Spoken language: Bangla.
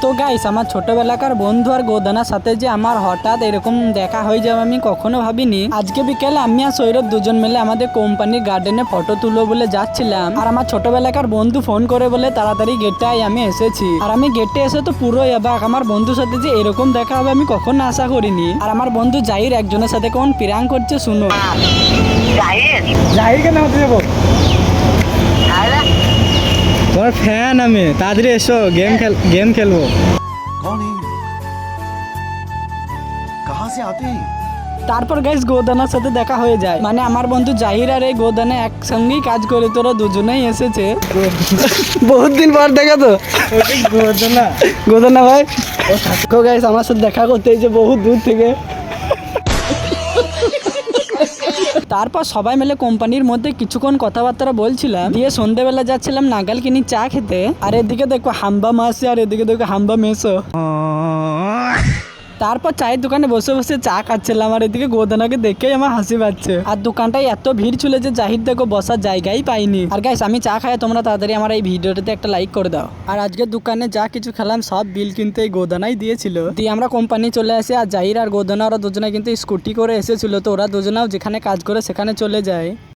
তো গাইস, আমার ছোটবেলাকার বন্ধু আর গোদানার সাথে যে আমার হঠাৎ এরকম দেখা হয়ে যাবে আমি কখনো ভাবিনি। আজকে বিকেলে আমি আর সৌরভ দুজন মিলে আমাদের কোম্পানির গার্ডেনে ফটো তুলবো বলে যাচ্ছিলাম, আর আমার ছোটবেলাকার বন্ধু ফোন করে বলে তাড়াতাড়ি গেটে আমি এসেছি। আর আমি গেটে এসে তো পুরো অবাক, আমার বন্ধুর সাথে যে এরকম দেখা হবে আমি কখনো আশা করিনি। আর আমার বন্ধু জাহির একজনের সাথে কোন প্রাঙ্ক করছে শুনো। জাহিরকে নামাতে যাবো, তোমার ফ্যান আমি, তাড়াতাড়ি এসো, গেম খেলবো। कौन है ये? कहाँ से आते हैं? তারপর গাইস গোদানার সাথে দেখা হয়ে যায়, মানে আমার বন্ধু জাহির আর এই গোদানা একসঙ্গেই কাজ করে, তোরা দুজনেই এসেছে। বহুত দিন পর দেখা তো গোদানা ভাই। তো গাইস আমার সাথে দেখা করতে এসেছে বহুত দূর থেকে। তারপর সবাই মিলে কোম্পানির মধ্যে কিছুক্ষণ কথাবার্তা বলছিলাম, দিয়ে সন্ধ্যেবেলা যাচ্ছিলাম নাগালকিনি চা খেতে। আর এদিকে দেখো হাম্বা মাসি আর এদিকে দেখো হাম্বা মেসো। তারপর চায়ের দোকানে বসে বসে চা খাচ্ছিলাম, আর এদিকে গোদানাকে দেখেই আমার হাসি পাচ্ছে। আর দোকানটায় এত ভিড় ছিল যে জাহিদ দেখো বসার জায়গাই পাইনি। আর গাইস আমি চা খাই, তোমরা তাড়াতাড়ি আমার এই ভিডিওটাতে একটা লাইক করে দাও। আর আজকে দোকানে যা কিছু খেলাম সব বিল কিন্তু এই গোদানাই দিয়েছিল। দিয়ে আমরা কোম্পানি চলে আসি, আর জাহির আর গোদানা ওরা দুজনে কিন্তু স্কুটি করে এসেছিল, তো ওরা দুজনেও যেখানে কাজ করে সেখানে চলে যায়।